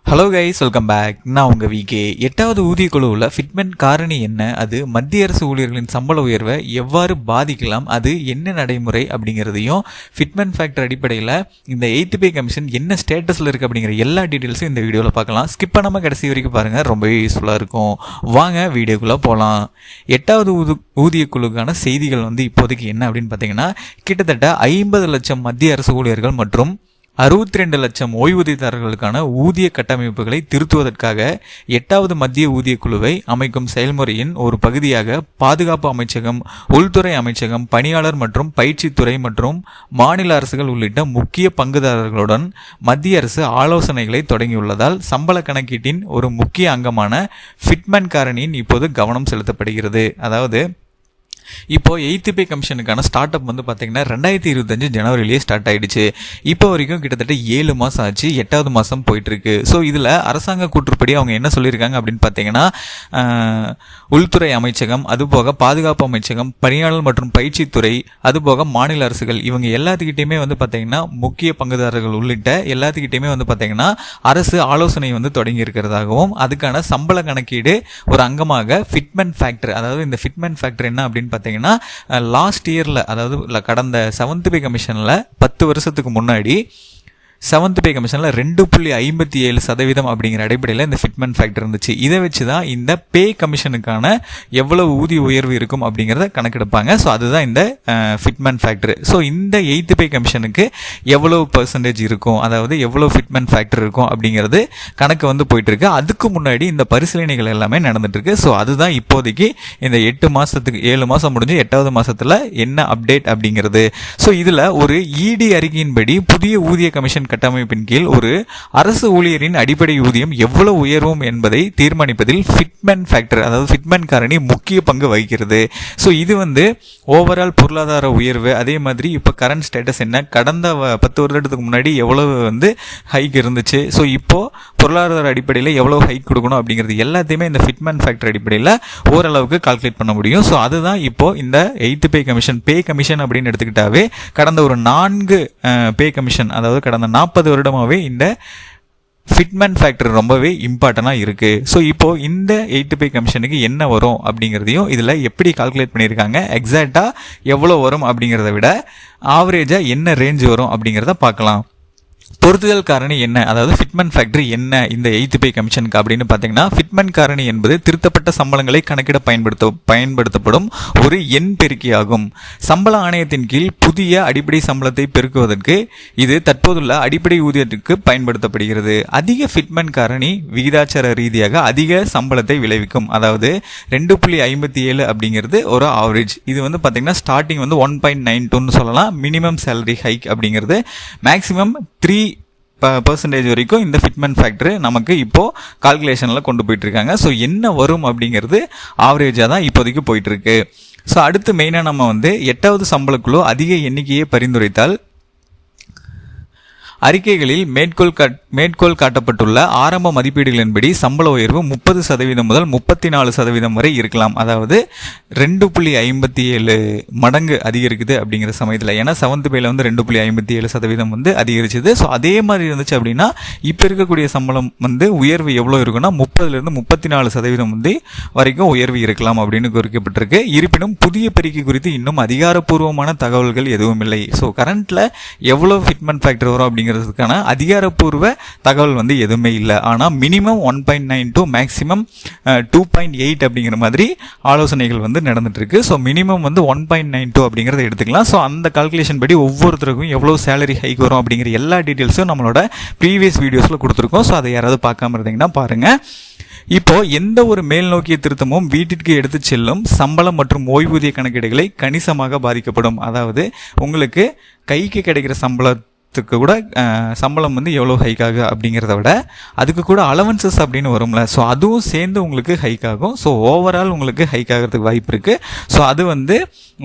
Hello guys, welcome back. நான் உங்கள் VK. 8வது ஊதிய குழுவில் ஃபிட்மென்ட் காரணி என்ன, அது மத்திய அரசு ஊழியர்களின் சம்பள உயர்வை எவ்வாறு பாதிக்கலாம், அது என்ன நடைமுறை அப்படிங்கிறதையும், ஃபிட்மென்ட் ஃபேக்டர் அடிப்படையில் இந்த 8th பே கமிஷன் என்ன ஸ்டேட்டஸில் இருக்குது அப்படிங்கிற எல்லா டீட்டெயில்ஸும் இந்த வீடியோவில் பார்க்கலாம். ஸ்கிப் பண்ணாமல் கடைசி வரைக்கும் பாருங்கள், ரொம்பவே யூஸ்ஃபுல்லாக இருக்கும். வாங்க வீடியோக்குள்ளே போகலாம். 8வது ஊதிய குழுக்கான செய்திகள் இப்போதைக்கு என்ன அப்படின்னு பார்த்தீங்கன்னா, கிட்டத்தட்ட 50 லட்சம் மத்திய அரசு ஊழியர்கள் மற்றும் 62 லட்சம் ஓய்வூதியதாரர்களுக்கான ஊதிய கட்டமைப்புகளை திருத்துவதற்காக 8வது மத்திய ஊதிய குழுவை அமைக்கும் செயல்முறையின் ஒரு பகுதியாக பாதுகாப்பு அமைச்சகம், உள்துறை அமைச்சகம், பணியாளர் மற்றும் பயிற்சித்துறை மற்றும் மாநில அரசுகள் உள்ளிட்ட முக்கிய பங்குதாரர்களுடன் மத்திய அரசு ஆலோசனைகளை தொடங்கியுள்ளதால் சம்பள கணக்கீட்டின் ஒரு முக்கிய அங்கமான ஃபிட்மென்ட் காரணியின் இப்போது கவனம் செலுத்தப்படுகிறது. அதாவது இப்போ 8th பே கமிஷனுக்கான ஸ்டார்ட் அப் பார்த்தீங்கன்னா 2025 ஜனவரிலேயே ஸ்டார்ட் ஆயிடுச்சு. இப்போ வரைக்கும் கிட்டத்தட்ட 7 மாதம் ஆச்சு, 8வது மாதம் போயிட்டு இருக்கு. ஸோ இதில் அரசாங்க கூற்றுப்படி அவங்க என்ன சொல்லியிருக்காங்க அப்படின்னு பார்த்தீங்கன்னா, உள்துறை அமைச்சகம், அதுபோக பாதுகாப்பு அமைச்சகம், பணியாளர் மற்றும் பயிற்சித்துறை, அதுபோக மாநில அரசுகள், இவங்க எல்லாத்துக்கிட்டையுமே பார்த்தீங்கன்னா முக்கிய பங்குதாரர்கள் உள்ளிட்ட எல்லாத்துக்கிட்டையுமே பார்த்தீங்கன்னா அரசு ஆலோசனை தொடங்கி இருக்கிறதாகவும், அதுக்கான சம்பள கணக்கீடு ஒரு அங்கமாக ஃபிட்மென்ட் ஃபேக்டர், அதாவது இந்த ஃபிட்மென்ட் ஃபேக்டர் என்ன அப்படின்னு பார்த்தீங்கன்னா, லாஸ்ட் இயரில், அதாவது கடந்த 7th பே கமிஷனில் 10 வருஷத்துக்கு முன்னாடி 7th பே கமிஷனில் 2.57% அப்படிங்கிற அடிப்படையில் இந்த ஃபிட்மென்ட் ஃபேக்டர் இருந்துச்சு. இதை வச்சு தான் இந்த பே கமிஷனுக்கான எவ்வளவு ஊதிய உயர்வு இருக்கும் அப்படிங்கிறத கணக்கெடுப்பாங்க. ஸோ அதுதான் இந்த ஃபிட்மென்ட் ஃபேக்டர். ஸோ இந்த 8th பே கமிஷனுக்கு எவ்வளவு பர்சன்டேஜ் இருக்கும், அதாவது எவ்வளவு ஃபிட்மென்ட் ஃபேக்டர் இருக்கும் அப்படிங்கிறது கணக்கு போயிட்டு இருக்கு. அதுக்கு முன்னாடி இந்த பரிசீலனைகள் எல்லாமே நடந்துட்டு இருக்கு. ஸோ அதுதான் இப்போதைக்கு இந்த 8 மாதத்துக்கு 7 மாதம் முடிஞ்சு 8வது மாதத்தில் என்ன அப்டேட் அப்படிங்கிறது. ஸோ இதில் ஒரு இடி அறிக்கையின்படி புதிய ஊதிய கமிஷன் கட்டமைப்பின் கீழ் ஒரு அரசு ஊழியரின் அடிப்படை ஊதியம் எவ்வளவு உயர்வும் என்பதை தீர்மானிப்பதில் ஃபிட்மென்ட் ஃபேக்டர், அதாவது ஃபிட்மென்ட் காரணி முக்கிய பங்கு வகிக்கிறது. ஸோ இது ஓவரால் பொருளாதார உயர்வு, அதே மாதிரி இப்போ கரண்ட் ஸ்டேட்டஸ் என்ன, கடந்த 10 வருடத்துக்கு முன்னாடி எவ்வளவு ஹைக் இருந்துச்சு, ஸோ இப்போ பொருளாதார அடிப்படையில் எவ்வளவு ஹைக் கொடுக்கணும் அப்படிங்கிறது எல்லாத்தையுமே இந்த ஃபிட்மென்ட் ஃபேக்டர் அடிப்படையில் ஓரளவுக்கு கால்குலேட் பண்ண முடியும். ஸோ அதுதான் இப்போ இந்த 8th பே கமிஷன் அப்படின்னு எடுத்துக்கிட்டாவே கடந்த ஒரு 4 பே கமிஷன், அதாவது கடந்த 40 வருடமாகவே இந்த ஃபிட்மென்ட் ஃபேக்டர் ரொம்பவே இம்பார்ட்டண்டாக இருக்குது. ஸோ இப்போது இந்த 8th பே கமிஷனுக்கு என்ன வரும் அப்படிங்கிறதையும் இதில் எப்படி கால்குலேட் பண்ணியிருக்காங்க, எக்ஸாக்டாக எவ்வளோ வரும் அப்படிங்கிறத விட ஆவரேஜாக என்ன ரேஞ்ச் வரும் அப்படிங்கிறத பார்க்கலாம். பொருத்துதல் காரணி என்ன, அதாவது ஃபிட்மென்ட் ஃபேக்டர் என்ன இந்த 8th பே கமிஷனுக்கு அப்படின்னு பார்த்தீங்கன்னா, ஃபிட்மென்ட் காரணி என்பது திருத்தப்பட்ட சம்பளங்களை கணக்கிட பயன்படுத்தப்படும் ஒரு எண் பெருக்கி ஆகும். சம்பள ஆணையத்தின் கீழ் புதிய அடிப்படை சம்பளத்தை பெருக்குவதற்கு இது தற்போதுள்ள அடிப்படை ஊதியத்திற்கு பயன்படுத்தப்படுகிறது. அதிக ஃபிட்மென்ட் காரணி விகிதாச்சார ரீதியாக அதிக சம்பளத்தை விளைவிக்கும். அதாவது 2.57 அப்படிங்கிறது ஒரு ஆவரேஜ். இது பார்த்தீங்கன்னா ஸ்டார்டிங் 1.92 சொல்லலாம். மினிமம் சேலரி ஹைக் அப்படிங்கிறது மேக்ஸிமம் 3% வரைக்கும் இந்த ஃபிட்மென்ட் ஃபேக்டர் நமக்கு இப்போ கால்குலேஷனில் கொண்டு போயிட்டு இருக்காங்க. ஸோ என்ன வரும் அப்படிங்கிறது ஆவரேஜாக தான் இப்போதைக்கு போயிட்டு இருக்கு. ஸோ அடுத்து மெயினாக நம்ம 8வது சம்பளக்குழு அதிக எண்ணிக்கையை பரிந்துரைத்தால் அறிக்கைகளில் மேற்கோள் காட்டப்பட்டுள்ள ஆரம்ப மதிப்பீடுகளின்படி சம்பள உயர்வு 30% முதல் 34% வரை இருக்கலாம். அதாவது 2.57 மடங்கு அதிகரிக்குது அப்படிங்கிற சமயத்தில், ஏன்னா 7th பேல 2.57% அதிகரிச்சது. ஸோ அதே மாதிரி இருந்துச்சு அப்படின்னா இப்போ இருக்கக்கூடிய சம்பளம் உயர்வு எவ்வளோ இருக்குன்னா 30% 34% வரைக்கும் உயர்வு இருக்கலாம் அப்படின்னு குறிக்கப்பட்டிருக்கு. இருப்பினும் புதிய பெருக்கி குறித்து இன்னும் அதிகாரப்பூர்வமான தகவல்கள் எதுவும் இல்லை. ஸோ கரண்ட்ல எவ்வளோ ஃபிட்மென்ட் ஃபேக்டர் வரும் அப்படிங்கிறதுக்கான அதிகாரப்பூர்வ தகவல் எதுவுமே இல்லை. ஆனால் மினிமம் 1.92 மேக்ஸிமம் 2.8 அப்படிங்கிற மாதிரி ஆலோசனைகள் நடந்துட்டு இருக்கு. ஸோ மினிமம் 1.92 அப்படிங்கிறத எடுத்துக்கலாம். ஸோ அந்த கால்குலேஷன் படி ஒவ்வொருத்தருக்கும் எவ்வளோ சேலரி ஹைக் வரும் அப்படிங்கிற எல்லா டீட்டெயில்ஸும் நம்மளோட ப்ரீவியஸ் வீடியோஸில் கொடுத்துருக்கோம். ஸோ அதை யாராவது பார்க்காம இருந்தீங்கன்னா பாருங்கள். இப்போ எந்த ஒரு மேல் நோக்கிய திருத்தமும் வீட்டிற்கு எடுத்து செல்லும் சம்பளம் மற்றும் ஓய்வூதிய கணக்கீடுகளை கணிசமாக பாதிக்கப்படும். அதாவது உங்களுக்கு கைக்கு கிடைக்கிற சம்பளத்துக்கு கூட சம்பளம் எவ்வளோ ஹைக் ஆகும் அப்படிங்கிறத விட அதுக்கு கூட அலவன்சஸ் அப்படின்னு வரும்ல, ஸோ அதுவும் சேர்ந்து உங்களுக்கு ஹைக் ஆகும். ஸோ ஓவரால் உங்களுக்கு ஹைக் ஆகிறதுக்கு வாய்ப்பு இருக்குது. ஸோ அது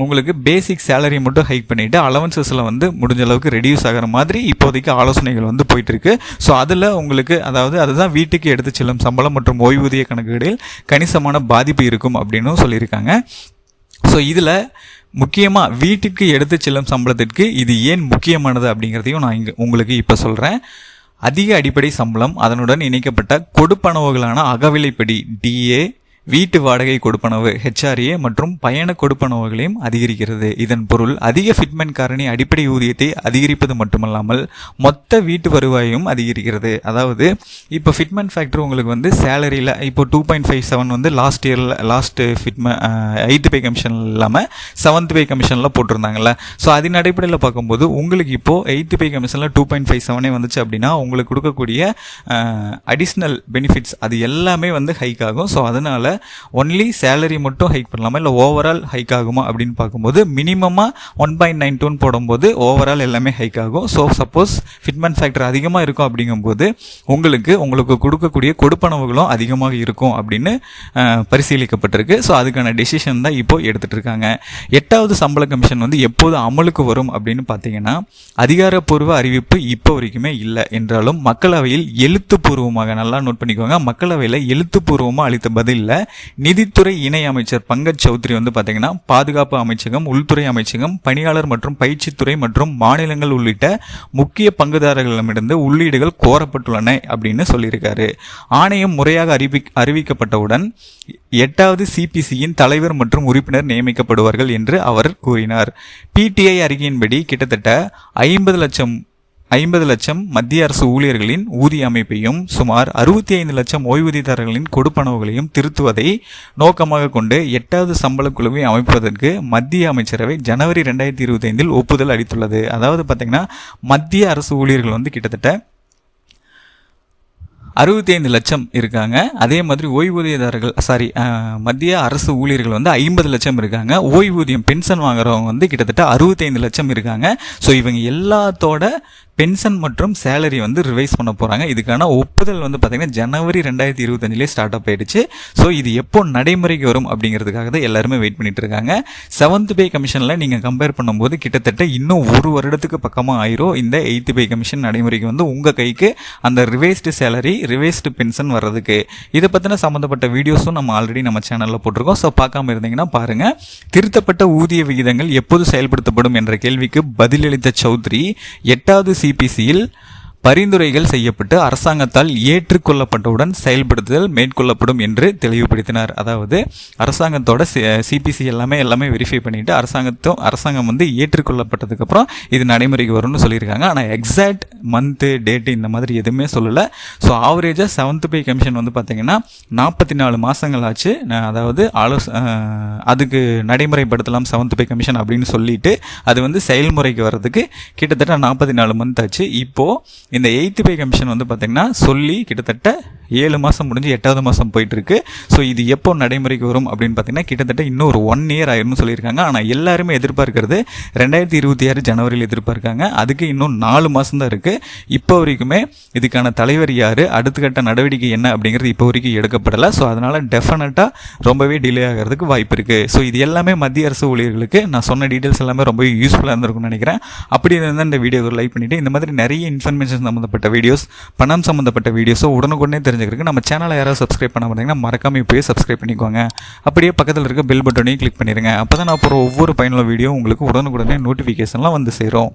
உங்களுக்கு பேசிக் சேலரி மட்டும் ஹைக் பண்ணிவிட்டு அலவன்சஸில் முடிஞ்ச அளவுக்கு ரெடியூஸ் ஆகிற மாதிரி இப்போதைக்கு ஆலோசனைகள் போயிட்டுருக்கு. ஸோ அதில் உங்களுக்கு, அதாவது அதுதான் வீட்டுக்கு எடுத்து செல்லும் சம்பளம் மற்றும் ஓய்வூதிய கணக்குகளில் கணிசமான பாதிப்பு இருக்கும் அப்படின்னு சொல்லியிருக்காங்க. ஸோ இதில் முக்கியமாக வீட்டுக்கு எடுத்து செல்லும் சம்பளத்திற்கு இது ஏன் முக்கியமானது அப்படிங்கிறதையும் நான் உங்களுக்கு இப்போ சொல்கிறேன். அதிக அடிப்படை சம்பளம், அதனுடன் இணைக்கப்பட்ட கொடுப்பனவுகளான அகவிலைப்படி DA, வீட்டு வாடகை கொடுப்பனவு HRA மற்றும் பயண கொடுப்பனவுகளையும் அதிகரிக்கிறது. இதன் பொருள் அதிக ஃபிட்மென்ட் காரணி அடிப்படை ஊதியத்தை அதிகரிப்பது மட்டுமல்லாமல் மொத்த வீட்டு வருவாயும் அதிகரிக்கிறது. அதாவது இப்போ ஃபிட்மென்ட் ஃபேக்டர் உங்களுக்கு வந்து சேலரியில் இப்போ 2.57 வந்து last fitment 8th pay commission இல்லாமல் 7th பே கமிஷனில் போட்டிருந்தாங்கல்ல. ஸோ அதன் அடிப்படையில் பார்க்கும்போது உங்களுக்கு இப்போது 8th பே கமிஷனில் 2.57 வந்துச்சு அப்படின்னா உங்களுக்கு கொடுக்கக்கூடிய அடிஷ்னல் பெனிஃபிட்ஸ் அது எல்லாமே வந்து ஹைக் ஆகும். ஸோ அதனால் ஒன்லி சேலரி மட்டும் ஹைக் பண்ணலாமா இல்லை ஓவரால் ஹைக் ஆகுமா அப்படின்னு பார்க்கும்போது மினிமமாக 1.92 போடும்போது ஓவரால் எல்லாமே ஹைக் ஆகும். ஸோ சப்போஸ் ஃபிட்மென்ட் ஃபேக்டர் அதிகமாக இருக்கும் அப்படிங்கும்போது உங்களுக்கு கொடுக்கக்கூடிய கொடுப்பனவுகளும் அதிகமாக இருக்கும் அப்படின்னு பரிசீலிக்கப்பட்டிருக்கு. ஸோ அதுக்கான டெசிஷன் தான் இப்போ எடுத்துகிட்டு இருக்காங்க. 8வது சம்பள கமிஷன் வந்து எப்போது அமலுக்கு வரும் அப்படின்னு பார்த்தீங்கன்னா அதிகாரப்பூர்வ அறிவிப்பு இப்போ வரைக்குமே இல்லை என்றாலும் மக்களவையில் எழுத்துப்பூர்வமாக, நல்லா நோட் பண்ணிக்கோங்க, மக்களவையில் எழுத்துப்பூர்வமாக அளித்த பதிலில் நிதித்துறை இணை அமைச்சர் பங்கஜ் சௌத்ரி வந்து பார்த்தீங்கன்னா பாதுகாப்பு அமைச்சகம், உள்துறை அமைச்சகம், பணியாளர் மற்றும் பயிற்சித்துறை மற்றும் மாநிலங்கள் உள்ளிட்ட முக்கிய பங்குதாரர்களிடமிருந்து உள்ளீடுகள் கோரப்பட்டுள்ளன அப்படின்னு சொல்லியிருக்காரு. ஆணையம் முறையாக அறிவிக்கப்பட்டவுடன் 8வது CPCயின் தலைவர் மற்றும் உறுப்பினர் நியமிக்கப்படுவார்கள் என்று அவர் கூறினார். PTI அறிக்கையின்படி கிட்டத்தட்ட 50 லட்சம் மத்திய அரசு ஊழியர்களின் ஊதிய அமைப்பையும் சுமார் 65 லட்சம் ஓய்வூதியதாரர்களின் கொடுப்பனவுகளையும் திருத்துவதை நோக்கமாக கொண்டு 8வது சம்பள குழுவை அமைப்பதற்கு மத்திய அமைச்சரவை ஜனவரி 2025 ஒப்புதல் அளித்துள்ளது. அதாவது பார்த்தீங்கன்னா மத்திய அரசு ஊழியர்கள் வந்து கிட்டத்தட்ட 65 லட்சம் இருக்காங்க. அதே மாதிரி மத்திய அரசு ஊழியர்கள் வந்து 50 லட்சம் இருக்காங்க. ஓய்வூதியம் பென்ஷன் வாங்குறவங்க வந்து கிட்டத்தட்ட 65 லட்சம் இருக்காங்க. ஸோ இவங்க எல்லாத்தோட பென்ஷன் மற்றும் சேலரி வந்து ரிவைஸ் பண்ண போகிறாங்க. இதுக்கான ஒப்புதல் வந்து பார்த்திங்கன்னா ஜனவரி 2025 ஸ்டார்ட் அப் ஆயிடுச்சு. ஸோ இது எப்போ நடைமுறைக்கு வரும் அப்படிங்கிறதுக்காக தான் எல்லாருமே வெயிட் பண்ணிட்டு இருக்காங்க. 7th பே கமிஷனில் நீங்கள் கம்பேர் பண்ணும்போது கிட்டத்தட்ட இன்னும் ஒரு வருடத்துக்கு பக்கமாக ஆயிரும் இந்த 8th பே கமிஷன் நடைமுறைக்கு வந்து உங்கள் கைக்கு அந்த ரிவைஸ்டு சேலரி, ரிவைஸ்டு பென்ஷன் வர்றதுக்கு. இதை பற்றின சம்மந்தப்பட்ட வீடியோஸும் நம்ம ஆல்ரெடி நம்ம சேனலில் போட்டிருக்கோம். ஸோ பார்க்காம இருந்தீங்கன்னா பாருங்கள். திருத்தப்பட்ட ஊதிய விகிதங்கள் எப்போது செயல்படுத்தப்படும் என்ற கேள்விக்கு பதிலளித்த சௌத்ரி 8வது CPCயில் பரிந்துரைகள் செய்யப்பட்டு அரசாங்கத்தால் ஏற்றுக்கொள்ளப்பட்டவுடன் செயல்படுத்துதல் மேற்கொள்ளப்படும் என்று தெளிவுபடுத்தினார். அதாவது அரசாங்கத்தோட CPC எல்லாமே வெரிஃபை பண்ணிட்டு அரசாங்கம் வந்து ஏற்றுக்கொள்ளப்பட்டதுக்கப்புறம் இது நடைமுறைக்கு வரும்னு சொல்லியிருக்காங்க. ஆனால் எக்ஸாக்ட் மந்த்து டேட்டு இந்த மாதிரி எதுவுமே சொல்லலை. ஸோ ஆவரேஜாக 7th பே கமிஷன் வந்து பார்த்தீங்கன்னா 44 மாதங்கள் ஆச்சு. அதாவது அதுக்கு நடைமுறைப்படுத்தலாம் 7th பே கமிஷன் அப்படின்னு சொல்லிட்டு அது வந்து செயல்முறைக்கு வர்றதுக்கு கிட்டத்தட்ட 44 மந்த் ஆச்சு. இப்போது இந்த 8th பே கமிஷன் வந்து பார்த்திங்கன்னா சொல்லி கிட்டத்தட்ட 7 மாதம் முடிஞ்சு 8வது மாதம் போயிட்டுருக்கு. ஸோ இது எப்போ நடைமுறைக்கு வரும் அப்படின்னு பார்த்தீங்கன்னா கிட்டத்தட்ட இன்னும் ஒரு 1 year ஆயிரும்னு சொல்லியிருக்காங்க. ஆனால் எல்லாருமே எதிர்பார்க்கறது 2026 ஜனவரியில் எதிர்பார்க்காங்க. அதுக்கு இன்னும் 4 மாதம் தான் இருக்குது. இப்போ வரைக்குமே இதுக்கான தலைவர் யார், அடுத்த கட்ட நடவடிக்கை என்ன அப்படிங்கிறது இப்போ வரைக்கும் எடுக்கப்படலை. ஸோ அதனால் டெஃபினட்டாக ரொம்பவே டிலே ஆகிறதுக்கு வாய்ப்பு இருக்குது. ஸோ இது எல்லாமே மத்திய அரசு ஊழியர்களுக்கு நான் சொன்ன டீட்டெயில்ஸ் எல்லாமே ரொம்ப யூஸ்ஃபுல்லாக இருந்திருக்கும்னு நினைக்கிறேன். அப்படி இருந்தால் இந்த வீடியோவை லைக் பண்ணிவிட்டு இந்த மாதிரி நிறைய இன்ஃபர்மேஷன் சம்மந்தப்பட்ட வீடியோஸ், பணம் சம்மந்தப்பட்ட வீடியோஸோ உடனுக்குடனே தெரிஞ்சுக்கிறதுக்கு நம்ம சேனலை யாராவது சப்ஸ்கிரைப் பண்ண மாட்டீங்கன்னா மறக்காம இப்போயே சப்ஸ்கிரைப் பண்ணிக்கோங்க. அப்படியே பக்கத்தில் இருக்க பெல் பட்டனையும் கிளிக் பண்ணிடுங்க. அப்போ தான் நான் போகிற ஒவ்வொரு பயனுள்ள வீடியோ உங்களுக்கு உடனுக்குடனே நோட்டிஃபிகேஷன்லாம் வந்து சேரும்.